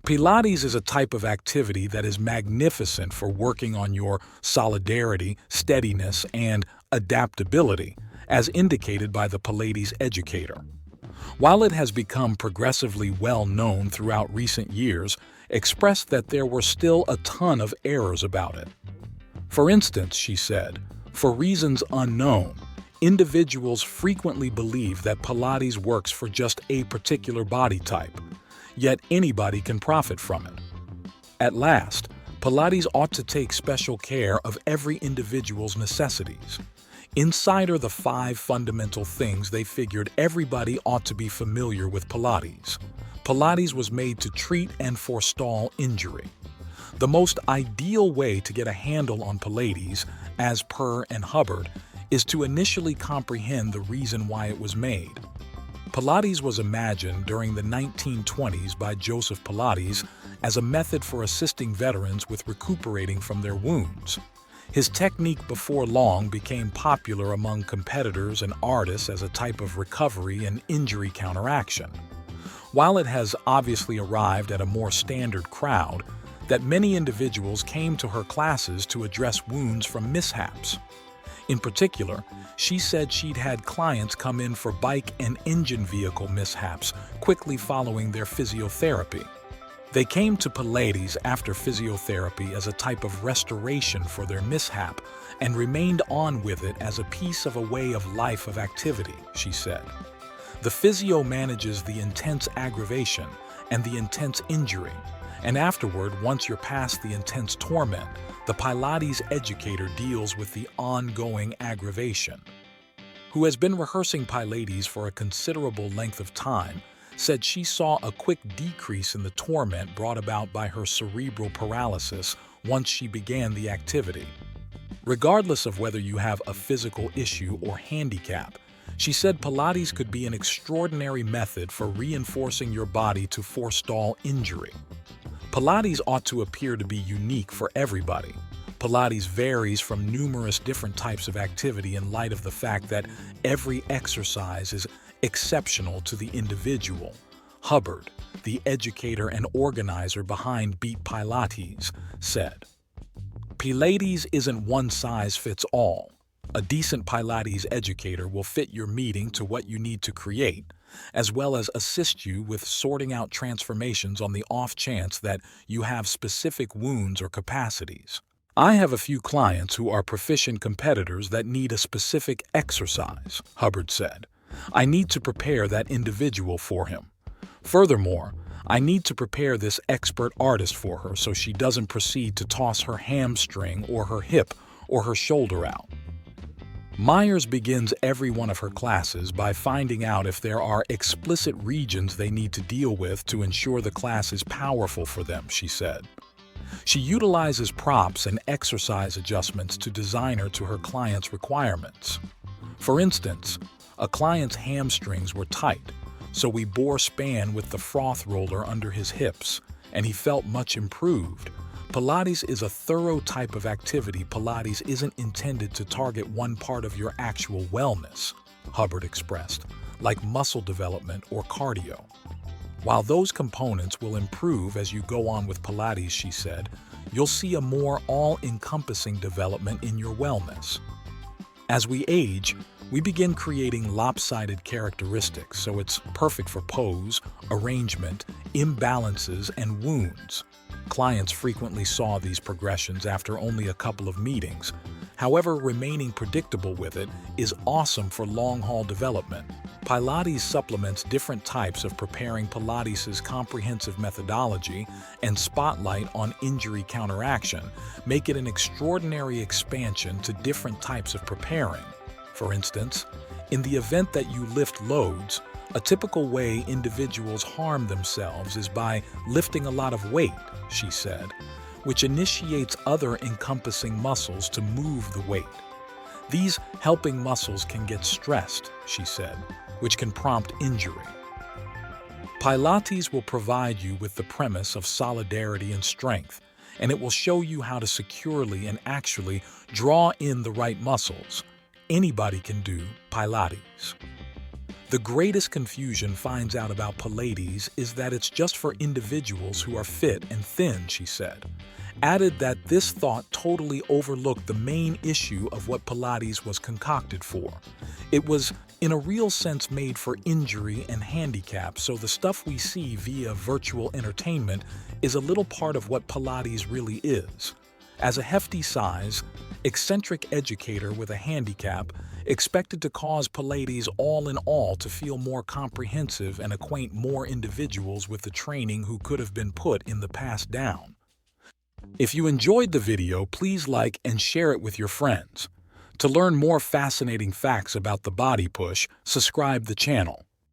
Pilates is a type of activity that is magnificent for working on your solidarity, steadiness, and adaptability, as indicated by the Pilates educator. While it has become progressively well known throughout recent years, expressed that there were still a ton of errors about it. For instance, she said, for reasons unknown, individuals frequently believe that Pilates works for just a particular body type, yet anybody can profit from it. At last, Pilates ought to take special care of every individual's necessities. Inside are the 5 fundamental things they figured everybody ought to be familiar with Pilates. Pilates was made to treat and forestall injury. The most ideal way to get a handle on Pilates, as per and Hubbard, is to initially comprehend the reason why it was made. Pilates was imagined during the 1920s by Joseph Pilates as a method for assisting veterans with recuperating from their wounds. His technique before long became popular among competitors and artists as a type of recovery and injury counteraction. While it has obviously arrived at a more standard crowd, that many individuals came to her classes to address wounds from mishaps. In particular, she said she'd had clients come in for bike and engine vehicle mishaps quickly following their physiotherapy. They came to Pilates after physiotherapy as a type of restoration for their mishap and remained on with it as a piece of a way of life of activity, she said. The physio manages the intense aggravation and the intense injury, and afterward, once you're past the intense torment, the Pilates educator deals with the ongoing aggravation. Who has been rehearsing Pilates for a considerable length of time, said she saw a quick decrease in the torment brought about by her cerebral paralysis once she began the activity. Regardless of whether you have a physical issue or handicap, she said Pilates could be an extraordinary method for reinforcing your body to forestall injury. Pilates ought to appear to be unique for everybody. Pilates varies from numerous different types of activity in light of the fact that every exercise is exceptional to the individual. Hubbard, the educator and organizer behind Beat Pilates, said, Pilates isn't one size fits all. A decent Pilates educator will fit your meeting to what you need to create, as well as assist you with sorting out transformations on the off chance that you have specific wounds or capacities. I have a few clients who are proficient competitors that need a specific exercise, Hubbard said. I need to prepare that individual for him. Furthermore, I need to prepare this expert artist for her so she doesn't proceed to toss her hamstring or her hip or her shoulder out. Myers begins every one of her classes by finding out if there are explicit regions they need to deal with to ensure the class is powerful for them, she said. She utilizes props and exercise adjustments to design her to her client's requirements. For instance, a client's hamstrings were tight, so we bore span with the froth roller under his hips, and he felt much improved. Pilates is a thorough type of activity. Pilates isn't intended to target one part of your actual wellness, Hubbard expressed, like muscle development or cardio. While those components will improve as you go on with Pilates, she said, you'll see a more all-encompassing development in your wellness. As we age, we begin creating lopsided characteristics, so it's perfect for pose, arrangement, imbalances, and wounds. Clients frequently saw these progressions after only a couple of meetings. However, remaining predictable with it is awesome for long-haul development. Pilates supplements different types of preparing. Pilates' comprehensive methodology and spotlight on injury counteraction make it an extraordinary expansion to different types of preparing. For instance, in the event that you lift loads, a typical way individuals harm themselves is by lifting a lot of weight, she said, which initiates other encompassing muscles to move the weight. These helping muscles can get stressed, she said, which can prompt injury. Pilates will provide you with the premise of solidarity and strength, and it will show you how to securely and actually draw in the right muscles. Anybody can do Pilates. The greatest confusion finds out about Pilates is that it's just for individuals who are fit and thin, she said. Added that this thought totally overlooked the main issue of what Pilates was concocted for. It was, in a real sense, made for injury and handicap, so the stuff we see via virtual entertainment is a little part of what Pilates really is. As a hefty size, eccentric educator with a handicap, expected to cause Pilates all in all to feel more comprehensive and acquaint more individuals with the training who could have been put in the past down. If you enjoyed the video, please like and share it with your friends. To learn more fascinating facts about the body push, subscribe the channel.